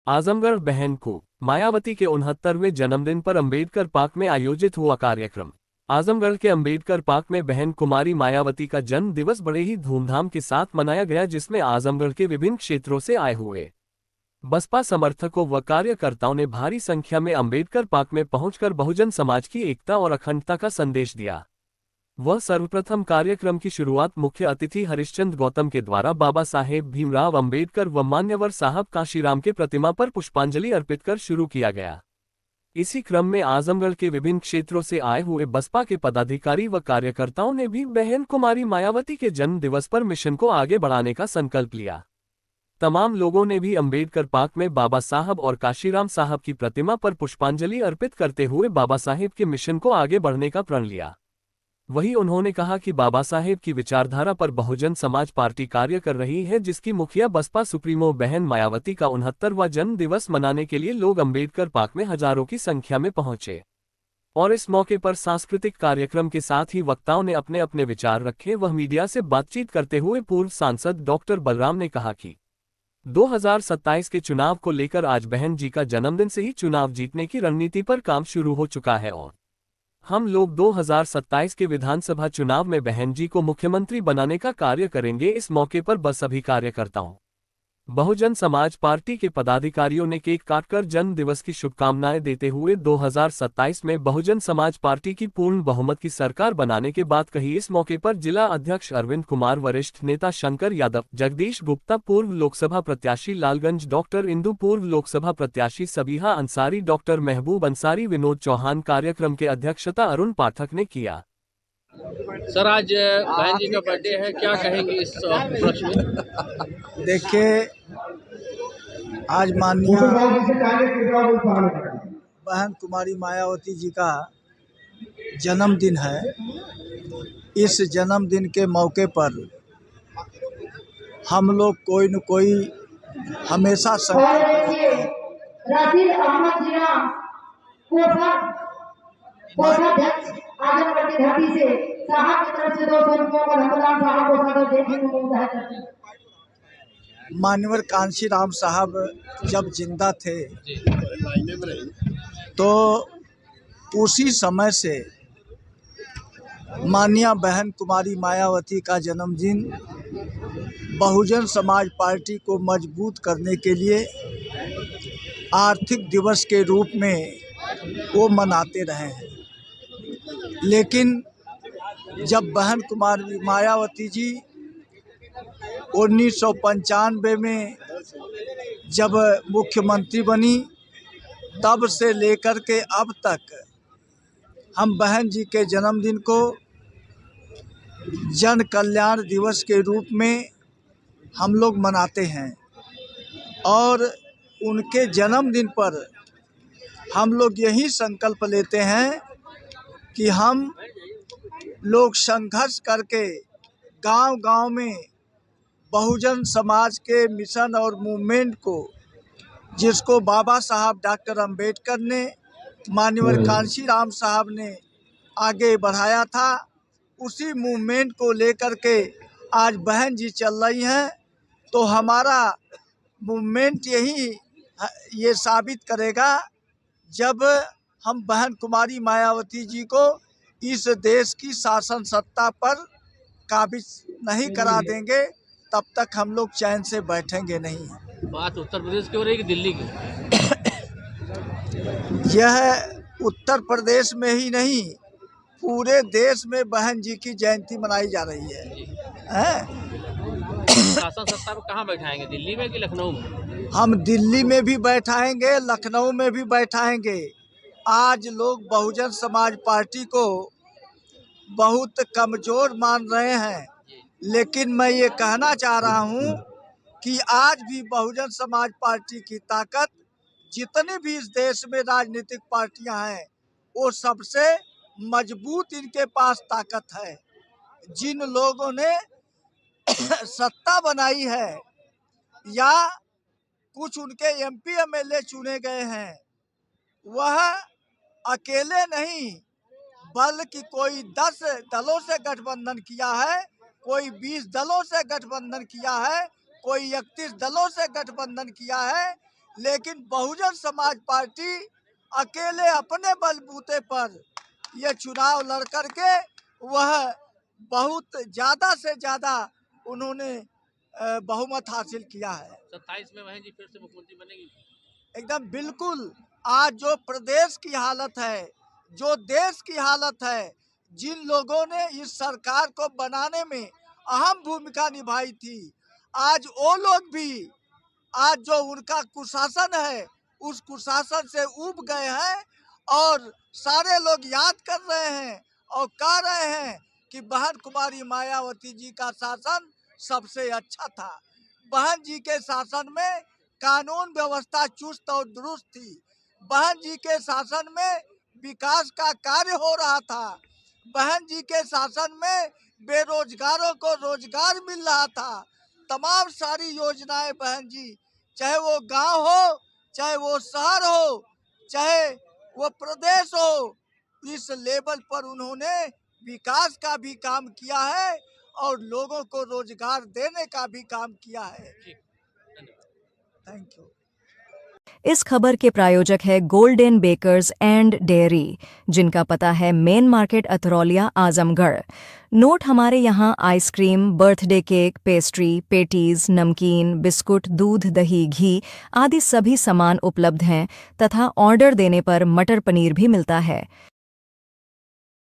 आजमगढ़ बहन को मायावती के 69वें जन्मदिन पर अंबेडकर पार्क में आयोजित हुआ कार्यक्रम। आजमगढ़ के अंबेडकर पार्क में बहन कुमारी मायावती का जन्म दिवस बड़े ही धूमधाम के साथ मनाया गया, जिसमें आजमगढ़ के विभिन्न क्षेत्रों से आए हुए बसपा समर्थकों व कार्यकर्ताओं ने भारी संख्या में अंबेडकर पार्क में पहुंचकर बहुजन समाज की एकता और अखंडता का संदेश दिया। वह सर्वप्रथम कार्यक्रम की शुरुआत मुख्य अतिथि हरिश्चंद्र गौतम के द्वारा बाबा साहेब भीमराव अंबेडकर व मान्यवर साहब काशीराम के प्रतिमा पर पुष्पांजलि अर्पित कर शुरू किया गया। इसी क्रम में आजमगढ़ के विभिन्न क्षेत्रों से आए हुए बसपा के पदाधिकारी व कार्यकर्ताओं ने भी बहन कुमारी मायावती के जन्म दिवस पर मिशन को आगे बढ़ाने का संकल्प लिया। तमाम लोगों ने भी अंबेडकर पार्क में बाबा साहब और काशीराम साहब की प्रतिमा पर पुष्पांजलि अर्पित करते हुए बाबा साहेब के मिशन को आगे बढ़ने का प्रण लिया। वहीं उन्होंने कहा कि बाबा साहेब की विचारधारा पर बहुजन समाज पार्टी कार्य कर रही है, जिसकी मुखिया बसपा सुप्रीमो बहन मायावती का 69वां जन्म दिवस मनाने के लिए लोग अंबेडकर पार्क में हजारों की संख्या में पहुंचे और इस मौके पर सांस्कृतिक कार्यक्रम के साथ ही वक्ताओं ने अपने अपने विचार रखे। वह मीडिया से बातचीत करते हुए पूर्व सांसद डॉक्टर बलराम ने कहा कि 2027 के चुनाव को लेकर आज बहन जी का जन्मदिन से ही चुनाव जीतने की रणनीति पर काम शुरू हो चुका है और हम लोग 2027 के विधानसभा चुनाव में बहन जी को मुख्यमंत्री बनाने का कार्य करेंगे। इस मौके पर बस सभी कार्यकर्ताओं, बहुजन समाज पार्टी के पदाधिकारियों ने केक काटकर जन्म दिवस की शुभकामनाएं देते हुए 2027 में बहुजन समाज पार्टी की पूर्ण बहुमत की सरकार बनाने की बात कही। इस मौके पर जिला अध्यक्ष अरविंद कुमार, वरिष्ठ नेता शंकर यादव, जगदीश गुप्ता, पूर्व लोकसभा प्रत्याशी लालगंज डॉक्टर इंदु, पूर्व लोकसभा प्रत्याशी सबीहा अंसारी, डॉक्टर महबूब अंसारी, विनोद चौहान, कार्यक्रम के अध्यक्षता अरुण पाठक ने किया। सर, आज बहन जी का बर्थडे है, क्या कहेंगे इस उपलक्ष्य में? देखिए, आज माननीय बहन कुमारी मायावती जी का जन्मदिन है। इस जन्मदिन के मौके पर हम लोग कोई न कोई हमेशा संकल्प लेते हैं। मान्यवर कांशीराम साहब जब जिंदा थे तो उसी समय से माननीय बहन कुमारी मायावती का जन्मदिन बहुजन समाज पार्टी को मजबूत करने के लिए आर्थिक दिवस के रूप में वो मनाते रहे हैं। लेकिन जब बहन कुमारी मायावती जी 1995 में जब मुख्यमंत्री बनी, तब से लेकर के अब तक हम बहन जी के जन्मदिन को जन कल्याण दिवस के रूप में हम लोग मनाते हैं और उनके जन्मदिन पर हम लोग यही संकल्प लेते हैं कि हम लोग संघर्ष करके गांव-गांव में बहुजन समाज के मिशन और मूवमेंट को, जिसको बाबा साहब डॉक्टर अंबेडकर ने, मान्यवर कांशीराम साहब ने आगे बढ़ाया था, उसी मूवमेंट को लेकर के आज बहन जी चल रही हैं। तो हमारा मूवमेंट ये साबित करेगा जब हम बहन कुमारी मायावती जी को इस देश की शासन सत्ता पर काबिज नहीं करा देंगे, तब तक हम लोग चैन से बैठेंगे नहीं। बात उत्तर प्रदेश की हो रही है कि दिल्ली की? यह उत्तर प्रदेश में ही नहीं, पूरे देश में बहन जी की जयंती मनाई जा रही है। शासन सत्ता पर कहाँ बैठाएंगे, दिल्ली में कि लखनऊ में? हम दिल्ली में भी बैठाएंगे, लखनऊ में भी बैठाएंगे। आज लोग बहुजन समाज पार्टी को बहुत कमजोर मान रहे हैं, लेकिन मैं ये कहना चाह रहा हूँ कि आज भी बहुजन समाज पार्टी की ताकत, जितनी भी इस देश में राजनीतिक पार्टियां हैं, वो सबसे मजबूत इनके पास ताकत है। जिन लोगों ने सत्ता बनाई है या कुछ उनके एमपी एमएलए चुने गए हैं, वह अकेले नहीं बल्कि कोई 10 दलों से गठबंधन किया है, कोई 20 दलों से गठबंधन किया है, कोई 31 दलों से गठबंधन किया है। लेकिन बहुजन समाज पार्टी अकेले अपने बलबूते पर यह चुनाव लड़ करके वह बहुत ज़्यादा से ज़्यादा उन्होंने बहुमत हासिल किया है। 27 में बहन जी फिर से मुख्यमंत्री बनेगी? एकदम बिल्कुल। आज जो प्रदेश की हालत है, जो देश की हालत है, जिन लोगों ने इस सरकार को बनाने में अहम भूमिका निभाई थी, आज वो लोग भी आज जो उनका कुशासन है उस कुशासन से ऊब गए हैं और सारे लोग याद कर रहे हैं और कह रहे हैं कि बहन कुमारी मायावती जी का शासन सबसे अच्छा था। बहन जी के शासन में कानून व्यवस्था चुस्त और दुरुस्त थी। बहन जी के शासन में विकास का कार्य हो रहा था। बहन जी के शासन में बेरोजगारों को रोजगार मिल रहा था। तमाम सारी योजनाएं बहन जी, चाहे वो गांव हो, चाहे वो शहर हो, चाहे वो प्रदेश हो, इस लेवल पर उन्होंने विकास का भी काम किया है और लोगों को रोजगार देने का भी काम किया है। Thank you. इस खबर के प्रायोजक है गोल्डन बेकर्स एंड डेयरी, जिनका पता है मेन मार्केट अथरौलिया आजमगढ़। नोट हमारे यहाँ ice cream, birthday cake, pastry, patties, नमकीन, बिस्कुट, दूध, दही, घी आदि सभी सामान उपलब्ध हैं तथा ऑर्डर देने पर मटर पनीर भी मिलता है।